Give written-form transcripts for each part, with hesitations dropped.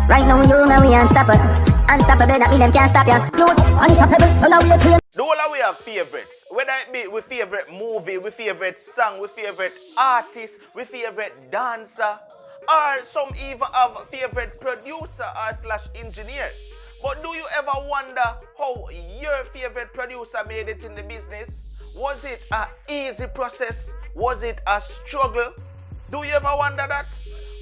Right now you and we unstoppable. Unstoppable, that mean them can't stop ya. Unstoppable, run away train. The whole of we have favorites. Whether it be we favorite movie, we favorite song, we favorite artist, we favorite dancer, or some even have favorite producer or slash engineer. But do you ever wonder how your favorite producer made it in the business? Was it an easy process? Was it a struggle? Do you ever wonder that?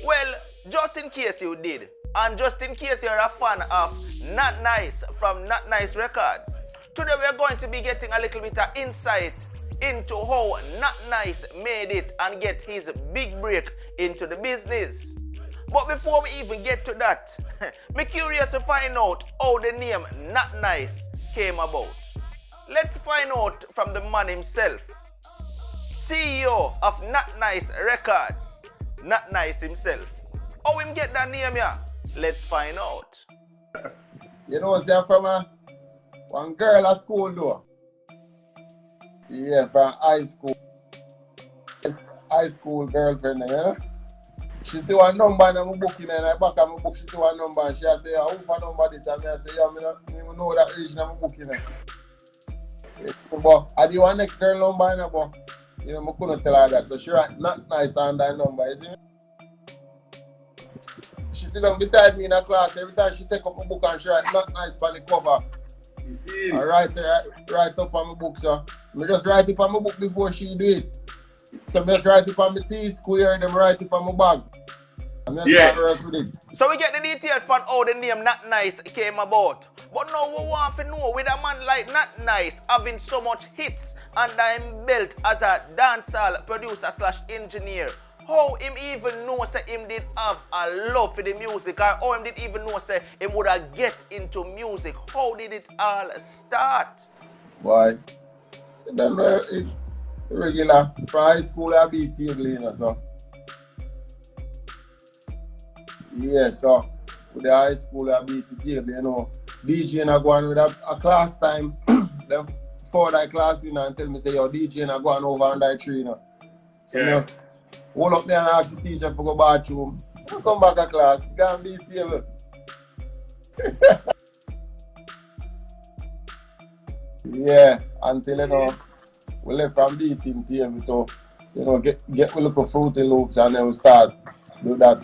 Well, just in case you did, and just in case you're a fan of Notnice from Notnice Records, today we're going to be getting a little bit of insight into how Notnice made it and get his big break into the business. But before we even get to that, I'm curious to find out how the name Notnice came about. Let's find out from the man himself, CEO of Notnice Records, Notnice himself. How him get that name here? Let's find out. You know, say from one girl at school though. Yeah, from high school. High school girlfriend, you know? She see one number in my book, and I back at my book, she see one number, and she say, who for number this? And I say, yeah, I don't know that region in my book, you know. But I did one next girl number, you know, but you know, I couldn't tell her that. So she write Notnice on that number, you see? She sit down beside me in a class, every time she take up my book and she write Notnice on the cover. You see? I write up on my book, so I just write it on my book before she do it. So I just write it on my T-square and then write it on my bag. And then start work with it. So we get the details on how the name Notnice came about. But now we want to know, with a man like Notnice having so much hits under him belt as a dancehall producer slash engineer, how him even know say him did have a love for the music, or how him did even know say him would have get into music? How did it all start? Boy, then it's regular. From high school I be table, you know, so. Yeah, so with the high school I be table, you know. DJ I go on with a class time. Then for that class you know, and tell me say yo DJ I go on over on that tree, you know. So yeah. Hold up there and ask the teacher for go bathroom. I come back to class, go and be table. Yeah, until you know, we left from beating table to, you know, get a little fruity loops and then we start do that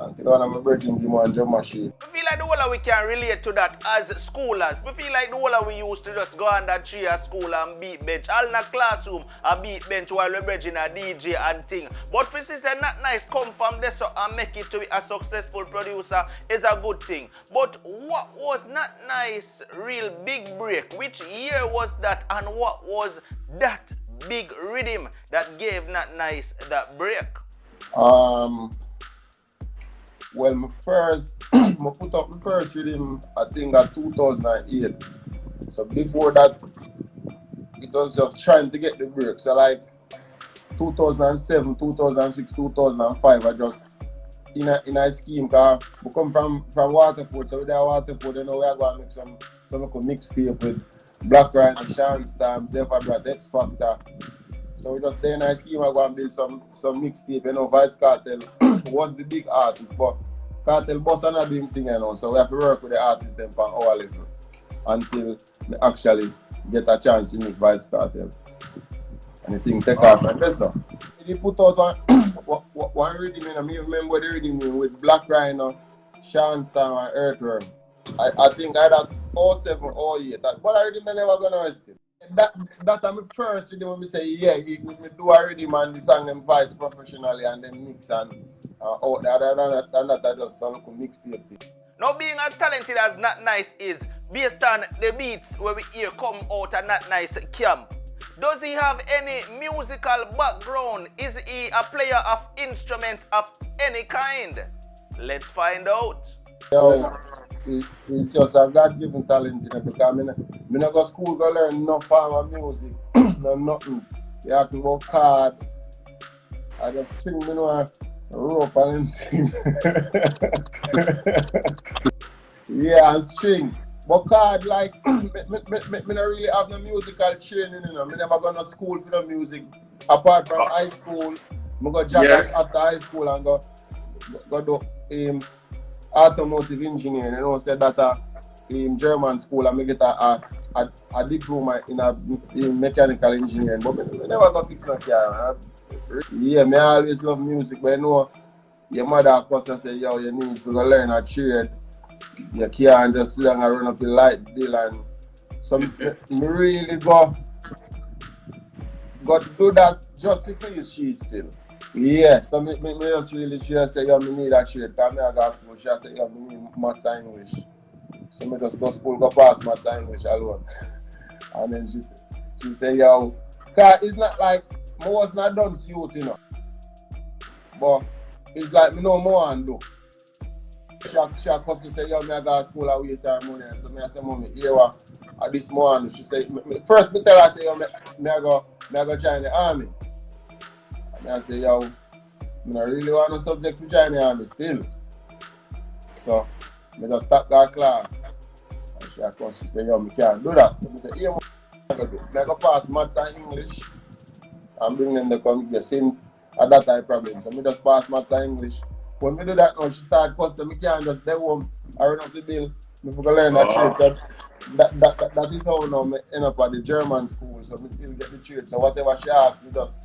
until one of my brethren give me one drum machine. I feel like the whole of we can relate to that as schoolers. We feel like the whole of we used to just go under tree at school and beat bench. All in the classroom and beat bench while we're bridging a DJ and thing. But for sister Notnice come from this and make it to be a successful producer is a good thing. But what was Notnice real big break? Which year was that, and what was that big rhythm that gave Notnice that break? Well, I put up my first rhythm, I think at 2008. So before that, it was just trying to get the break. So like 2007, 2006, 2005, I just in a scheme, because we come from Waterford, so with that Waterford, you know, we are going to make some mixtape with Black Rhino, Sean Stam, Defa Brat, X Factor. So we just stay in a scheme and go and build some mixtape, you know. Vybz Kartel was the big artist, but Kartel boss another big thing, you know. So we have to work with the artists them from our level until we actually get a chance to meet Vybz Kartel. And the thing take off and that's all. He put out one rhythm, you know, me remember the rhythm with Black Rhino, Sean Stam and Earthworm. I think I had 07, 08, but I rhythm I never gonna rest it. That I'm the first rhythm when we say, yeah, we do a rhythm and the song them voice professionally and then mix and out there, and that I just sound like a mixtape thing. Now being as talented as Notnice is, based on the beats where we hear come out of Notnice camp, does he have any musical background? Is he a player of instrument of any kind? Let's find out. Yo, it's just a God-given talent, you know, because I don't go to school to learn no form of music, no nothing. You have to work hard. I just string, you know, a rope and thing. Yeah, and string. But hard, like, me don't really have no musical training, you know. I never go to school for the music. Apart from high school, I go jog after high school and go do automotive engineering, you know, said that in German school I get a diploma in mechanical engineering, but I never got fix no car. Yeah, me always love music, but you know, your mother of course say, yo, you need to go learn a trade. You can't just long and run up your light bill, and so me really go to do that just to please she still. Yeah, so me just really, she say, yo, me need a trade, because me I go to school, she say, yo, me need maths and English. So me just go to school, go pass maths and English alone. And then she say, yo, because it's not like, I was not done to youth, you know. But it's like, me know more and do. She come to say, yo, me I go to school, I waste her money. So me I say, mommy, here at this morning, she say, first me tell her, say, yo, me I go join the army. And I say, yo, I don't really want no subject to join the army still. So, I just stop that class. And she say, yo, I can't do that. So I say, here, I go pass maths and English. And bring them to come here since at that time problem. So I just pass maths and English. When I do that now, she start cussing. I can't just stay home. I run up the bill. I forgot to learn that trade. That is how now I end up at the German school. So I still get the trade. So whatever she asks, I just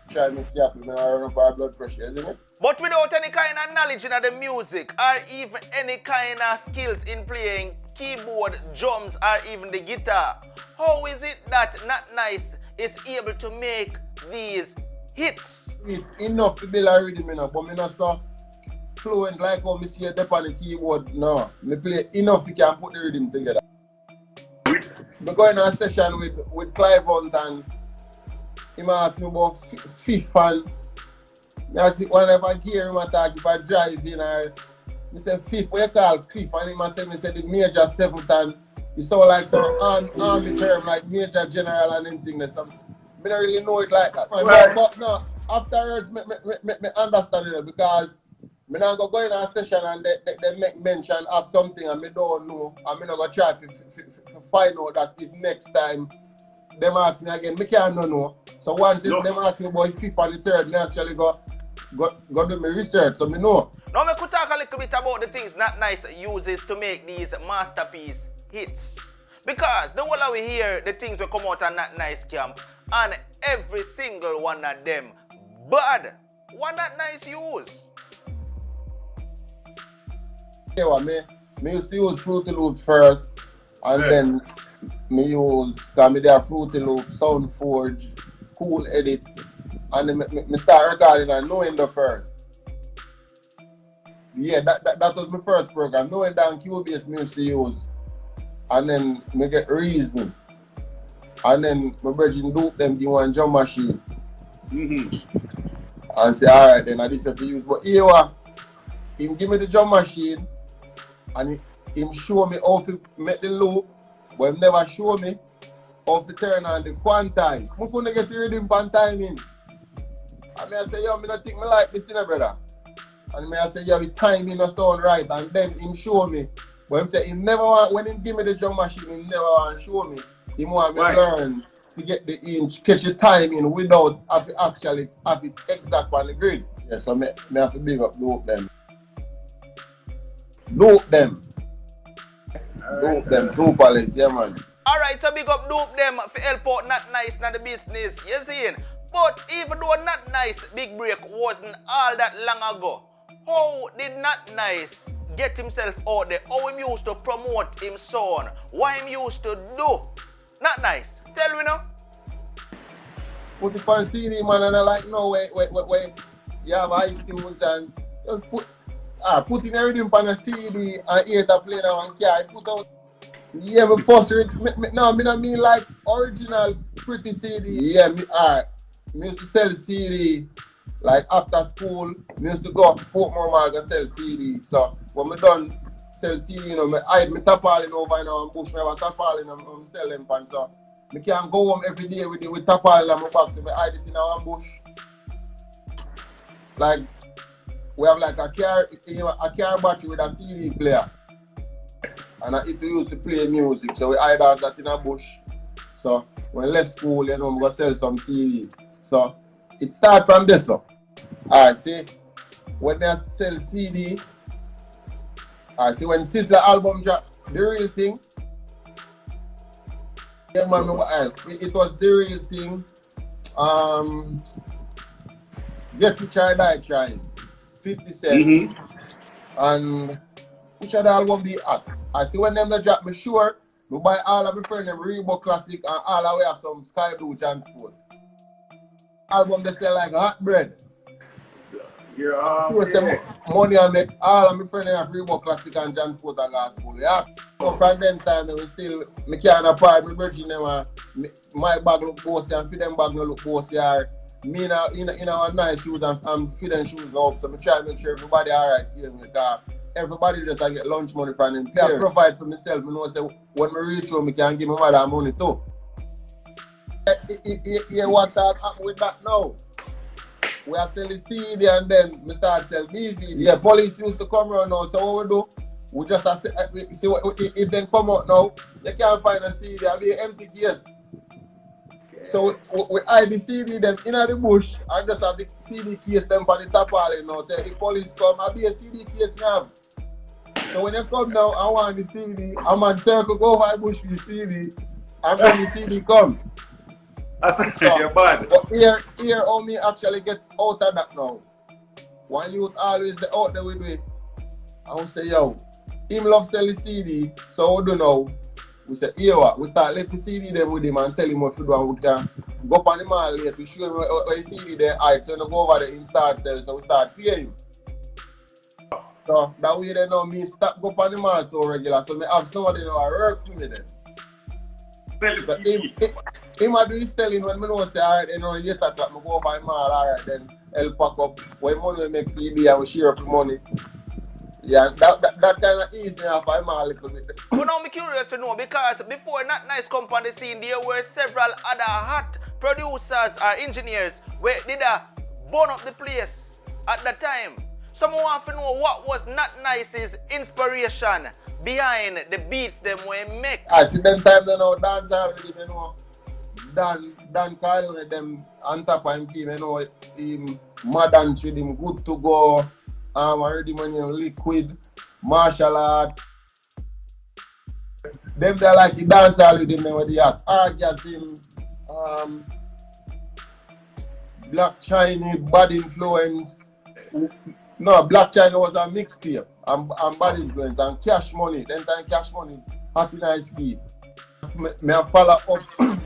try to make it happen. I run up her blood pressure, isn't it? But without any kind of knowledge in the music or even any kind of skills in playing keyboard, drums, or even the guitar, how is it that Notnice is able to make these hits? It's enough to build a rhythm, you know, but I'm not so fluent like how I see a dip on the keyboard. No, I play enough you can put the rhythm together. I go in a session with Clive Hunt and he asked me about fifth, and I think whenever I hear him attack, if I drive in or I say fifth, what you call fifth? And he tell me say the major seventh, and it sound like some army term like major general and anything. I don't really know it like that. Right. But no, afterwards, me understand it because I not go in a session and they make mention of something and I don't know, and I not go try to find out that if next time them ask me again, I can't know. So once them ask me about the fifth and the third, I actually go do my research, so I know. Now we could talk a little bit about the things Notnice uses to make these masterpiece hits. Because the whole we hear the things will come out of Notnice camp, and every single one of them bad. What Notnice use? Yeah, me used to use Fruity Loops first, and then me use, because me there Fruity Loops, SoundForge, Cool Edit, and then me start recording and knowing the first. Yeah, that was my first program. Knowing that Cubase me used to use. And then me get Reason. And then my brother loop them give one drum machine. And say, alright then I this have to use. But here him give me the drum machine and him show me how to make the loop, but him never show me how to turn on the quantime. I couldn't get the rhythm pan timing. And I say, yo, I don't think I like this, brother. And I say, yeah, the timing not sound right. And then him show me. But him say, he never want, when he give me the drum machine, he never want to show me. He want me to learn to get the inch, catch the timing without actually have it exact on the grid. Yeah, so me have to big up Loop them. Loop them. Loop them, super less, yeah man. Alright, so big up Loop them for help out Notnice in the business. You see? But even though Notnice big break wasn't all that long ago, how did Notnice get himself out there? How him used to promote him son? What him used to do? Notnice, tell me now. Put it on CD man, and I like no wait. You have iTunes and just put in everything on a CD and hear to play that one car. Put out. Yeah, but first no, I don't mean like original pretty CD. Yeah, me used to sell CD like after school. Me used to go up to Portmore Mall and sell CD. So when I done sell CD, you know, I hide my tarpaulin over in our bush. I have a tarpaulin and sell them pan. So I can't go home every day with tarpaulin in my box. I hide it in our bush. Like we have like a car battery with a CD player. And it used to play music, so we hide out that in a bush. So when I left school, you know, I'm gonna sell some CD. So it starts from this one. Alright, see, when I sell CD, I see when Sizzla album dropped, The Real Thing. Yeah, man, it was The Real Thing. Get to Try Die Trying. 50 Cent. And which other album be at? I see when them they drop me sure, we buy all of my friends them Reebok Classic and all the way have some Sky Blue Transport. Album they sell like hot bread. Yeah, Sure, some money and make all of my friends have Reebok Classic and Transport and Gospel. Yeah. So from them time we still me can't apart, my virgin them my bag look bossy and for them bag no look bossy. Me in our nice shoes and fit them shoes up. So I try to make sure everybody alright sees me because everybody just I get lunch money from them. I provide for myself. I know say when I reach home I can give my mother money too. Hear what start happening with that now? We are selling CD and then we start selling DVD. Yeah, police used to come around now. So what we do? We just see what if they come out now, you can't find a CD. It'll be an empty case. So we hide the CD them in the bush and just have the CD case them on the top all you know. Say if police come, I'll be a CD case now. So when they come now, I want the CD, I'm on circle go over the bush with the CD and when the CD come. That's So, you're bad. but here how me actually get out of that now. One youth always out there with me. I will say, yo, him love sell the CD, so what do now? We say, here what? We start let the CD them with him and tell him what to do and we can go up on the mall later to show him where the CD there are. So we go over there in start sell, so we start paying him. So that way they know me stop go up on the mall so regular. So me have somebody now work for me then. Sell So the CD. him do his selling when me know say alright, you know, later that me go over the mall, alright, then help pack up. When money we make CD and we share up the money. Yeah, that kind of easy enough for him a little bit. But now I'm curious to know because before Notnice come on the scene, there were several other hot producers or engineers where did burn up the place at the time. Someone want to know what was Notnice's inspiration behind the beats them we make. I see them time they know dance already, you know. Dan Carl with them on top of him team, you know, him modern with him good to go. Already money liquid, martial arts. Them they like the dance with him with the orgasm, Black China, Bad Influence. No, Black China was a mixtape and Bad Influence and Cash Money. Then time Cash Money, Happy Nice Kid. Me I follow up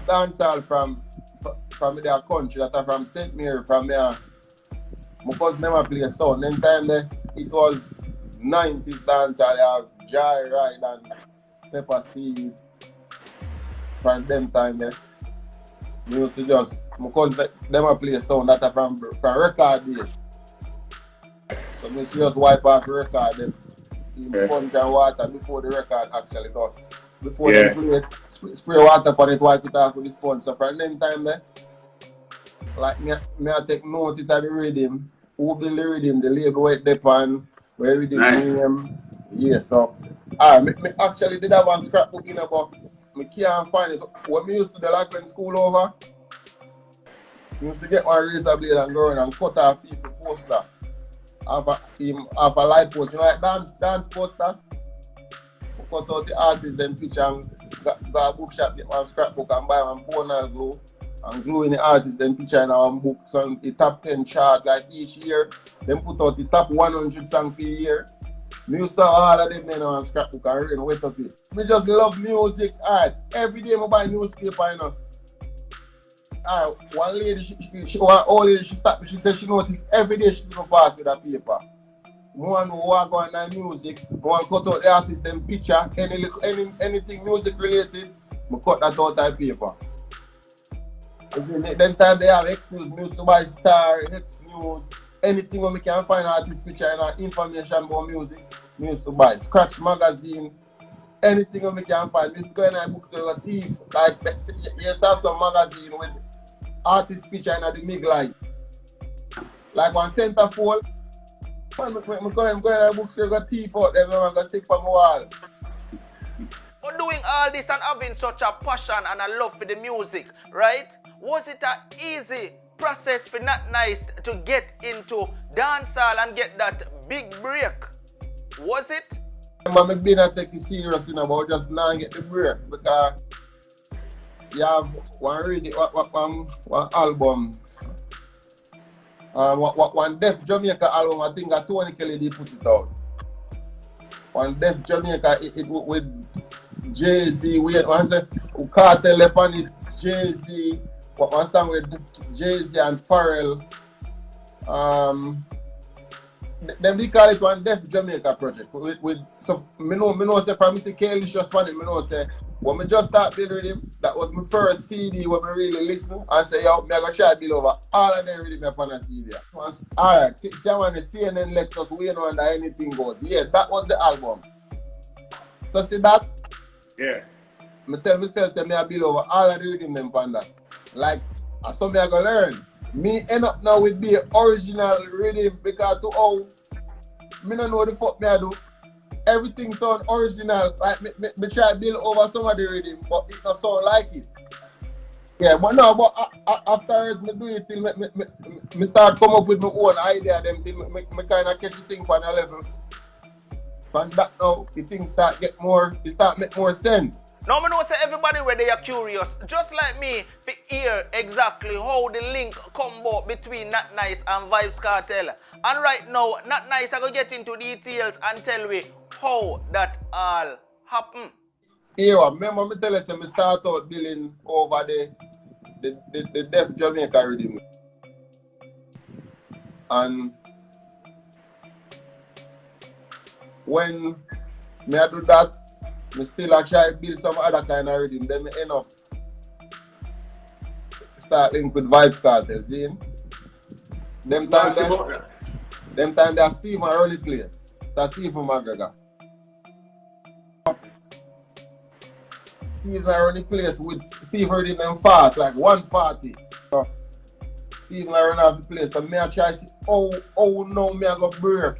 dancehall from their country that are from St. Mary from there. My cousin never played sound. Then time there it was 90s dancehall. You have Jai Ride and Pepper Seed. From them time there. Me used to just my cousin never play sound that are from record days. So me used to just wipe off the record them in sponge and water before the record actually got. Before they play spray water on it, wipe it off with the sponge. So from them time there, like me I take notice of the rhythm, who build the rhythm, the label where it depend, where rhythm name. Yeah, so me actually did have one scrapbook in but me can't find it. When me used to do like when school over, me used to get one razor blade and go around and cut off people poster. Have a light post, you know, like dance poster. Cut out the artist then picture and go a bookshop, get one scrapbook and buy one bonal glue and glue in the artist then picture in our book. So the top 10 chart like each year, then put out the top 100 songs for a year. Me used to have all of them then on scrapbook and read wait up it. Me just love music, art. Every day I buy newspaper, you know. One lady, one old lady, she stopped me, she said she noticed every day she's going to pass with a paper. One who walk on that music, one cut out the artist them picture, anything music related, I cut that out of paper. Then time they have X News, me used to buy Star, X News, anything where we can find artist picture and information about music, me used to buy. Scratch magazine, anything where we can find. Me used to go in a bookstore with a thief, like you used to have some magazine with artist picture in the big light. Like one centerfold. I'm going in a bookstore, got teeth out there, I'm going to take from my wall. But doing all this and having such a passion and a love for the music, right? Was it an easy process for Notnice to get into dancehall and get that big break? Was it? I'm being a take it serious, you know, but just now get the break because you have one album, one Def Jamaica album. I think Tony Kelly did put it out. One Def Jamaica, it with Jay-Z, Kartel left on it, Jay-Z, one song with Jay-Z and Pharrell. Then we call it one Def Jamaica project. So me know say from Mr. Kelly just funny, me know say when me just start building him, that was my first CD when me really listen and say yo, me I go try to build over all of them rhythm upon a CD. Alright, see I want to see and then let us win under anything goes. Yeah, that was the album. So see that? Yeah. Me tell myself say me I build over all of the rhythm them upon that. Like so me I go learn. Me end up now with the original rhythm because to how me don't know the fuck me I do. Everything sound original. Like me try to build over some of the rhythm, but it don't sound like it. Yeah, but no, but afterwards me do it till me start come up with my own idea them till me kind of catch the thing on a level. From that now, the things start make more sense. Now, I know say everybody where they are curious, just like me, to hear exactly how the link come about between Notnice and Vybz Kartel. And right now, Notnice are going to get into details and tell me how that all happened. Yeah, remember me tell you, say me start out building over the Def Jamaica rhythm. And when me I do that, I still try to build some other kind of rhythm. Then I end up start link with Vybz Kartel, see? Them time that Steve and early place. That's Steve from McGregor. Steve and early place with Steve heard them fast, like 140. So Steve and run off the place. So me I try to see how now me I go break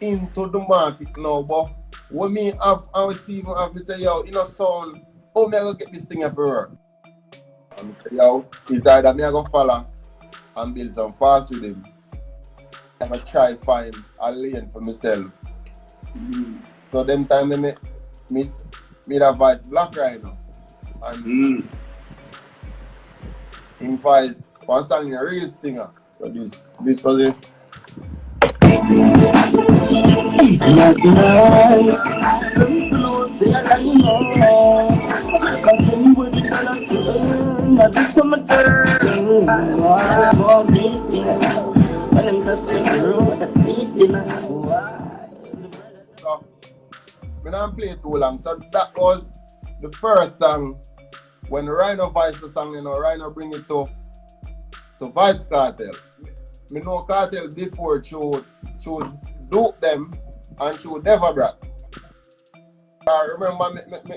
into the market now, but when me have and Stephen have me say, yo, you know sound, how me I go get this thing everywhere? And say, yo, it's either me I go follow and build some fast with him. I'm gonna try find a lane for myself. So them time they me that voice Black Rhino. And in voice one song in a real stinger. So this was it. So, we don't play too long. So that was the first song when Rhino voice the song, you know, Rhino bring it to Vybz Kartel. Me know Kartel before should Dope them and should Never Brat. I remember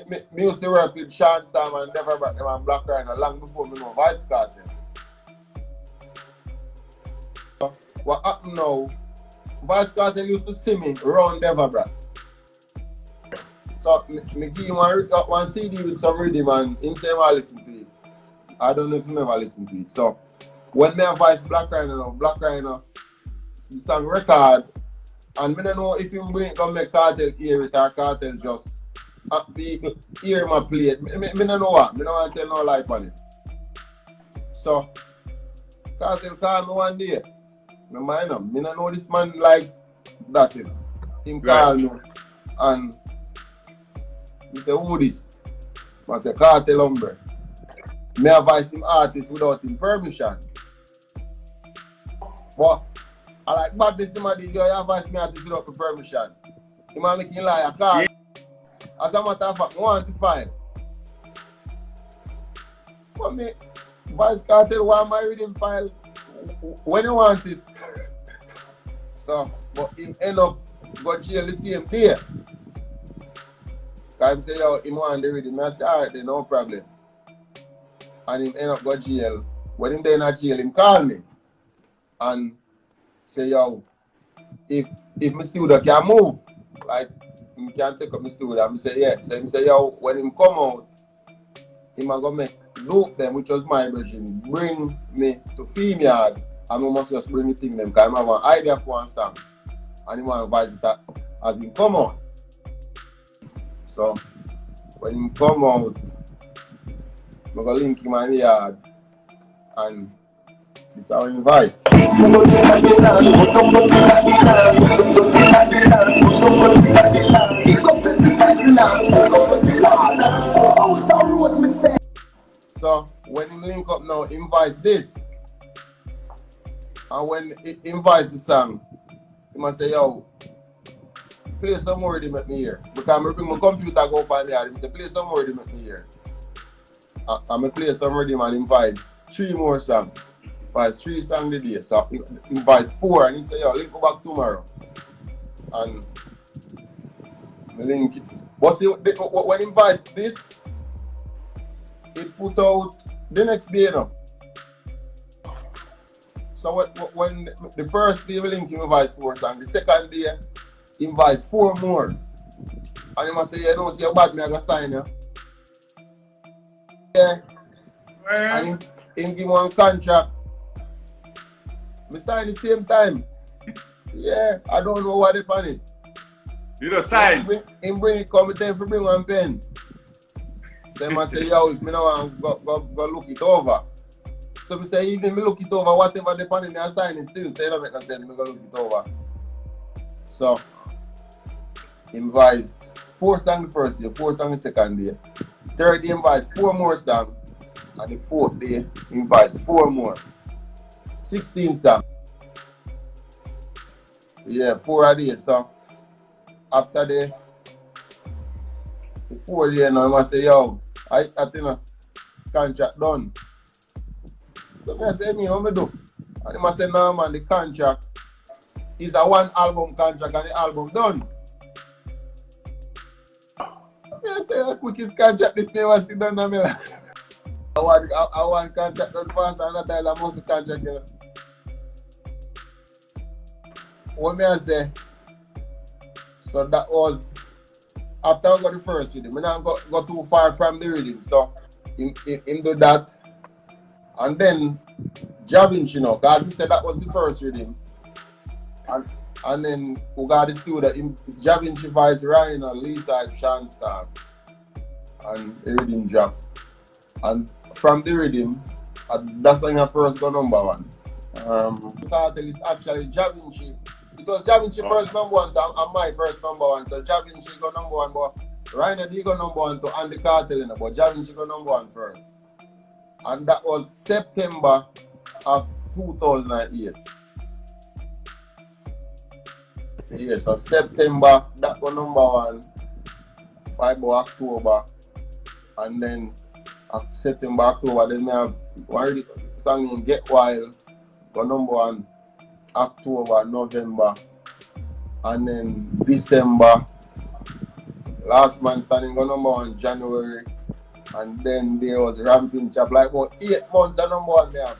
me used to work with Sean Storm and Never Brat them and Black Rhino long before me know Vybz Kartel. So, what happened now, Vybz Kartel used to see me around Never Brat. So me give him one CD with some rhythm and him say I listen to it. I don't know if you ever listen to it. So when me advise Black Rhino, the song record, and I don't know if you bring it to make Kartel hear it or Kartel just hear my play it. I don't know what. I don't want to tell no lie on it. So Kartel called me one day. I mind him. I don't know this man like that. Him called me and he said, who this? I said, Kartel Umbre. Me advise him artist without him permission. But I like badness him you advise me artist without him permission. He might make him lie a car. As a matter of fact, I want to find. But me, Vybz Kartel want my reading file when you want it. So, but him end up got jail the same day. I say, yo, him want the reading. I say, alright then, no problem. And him end up got jail. When him there in jail, him call me. And say, yo, if my studio can move, like, him can take up my studio. And I say, yeah. So him say, yo, when him come out, him a go make Dope them, which was my version, bring me to Film Yard. And I must just bring the thing them, because I have an idea for one song. And he want to advise it as him come out. So when he come out, I'm gonna link him in the yard and this is how he invites. So when he link up now, he invites this. And when he invites the song, he must say, yo, play some more to make me hear. Because I bring my computer go up on the yard, he say, play some more to make me hear. And I play some rhythm and invites 3 more songs. Invites 3 songs a day. So he invites 4 and he say, yo, link go back tomorrow. And I link it. But see, when he invites this, he put out the next day now. So when the first day we link him invites 4 songs, the second day he invites 4 more. And he must say, you don't see how bad me I gonna sign you. Yeah. And he give me one contract. We sign the same time. Yeah, I don't know what they on it. You don't sign. He bring it, come tell him to bring one pen. So he must say, yo, if me no want go look it over. So I say, even me look it over, whatever they on it, I sign it still. So you don't make no sense, me go look it over. So, he invites 4 songs the first day, 4 songs the second day. Third day invites 4 more songs. And the 4th day invites 4 more. 16 songs. Yeah, 4 a day. So after the 4th day now I must say, yo, I think a contract done. So I say, me, what me do? And he must say, no man, the contract is a 1 album contract and the album done. I say, the quickest contract this never see done. I want contract done fast and not I must be contract. You know. What may I say? So that was after I got the first rhythm. I not go too far from the rhythm. So him do that. And then Javinci, you know, because we said that was the first rhythm. And then we got the studio, Javinci Vybz Ryan, Lisa, Sean Star. And the rhythm drop. And from the rhythm, that song I first got #1. Kartel is actually Javinci. It was Javinci first #1 and my first #1. So Javinci got #1, but Ryan did go #1 to Andy Kartel, but Javinci got #1 first. And that was September of 2008. Yeah, so September, that was #1. By October. And then September, October, then we have one song in Get Wild, go #1, October, November, and then December. Last man standing go #1, January, and then there was Ramping Chap, like about 8 months of #1 there.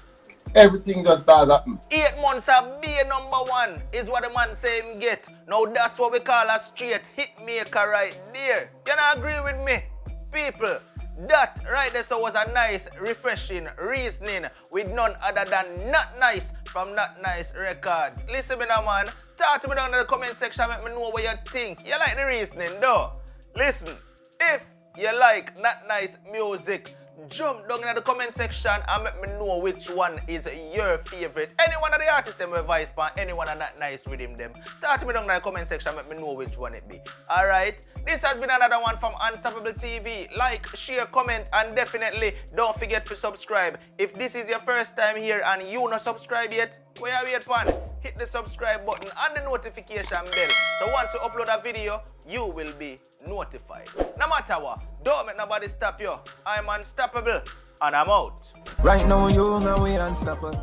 Everything just started happening. 8 months of being #1 is what the man say him get. Now that's what we call a straight hit maker right there. You not agree with me, people? That right there so was a nice, refreshing reasoning with none other than Notnice from Notnice Records. Listen me now, man. Talk to me down in the comment section, let me know what you think. You like the reasoning, though? Listen, if you like Notnice music, jump down in the comment section and let me know which one is your favorite. Any one of the artists them with Vybz Pan, anyone are not nice with him them. Talk to me down in the comment section, let me know which one it be. Alright, this has been another one from Unstoppable TV. Like, share, comment, and definitely don't forget to subscribe. If this is your first time here and you not subscribe yet, where you wait for? Hit the subscribe button and the notification bell. So once you upload a video, you will be notified. No matter what, don't make nobody stop you. I'm unstoppable and I'm out. Right now you know we unstoppable.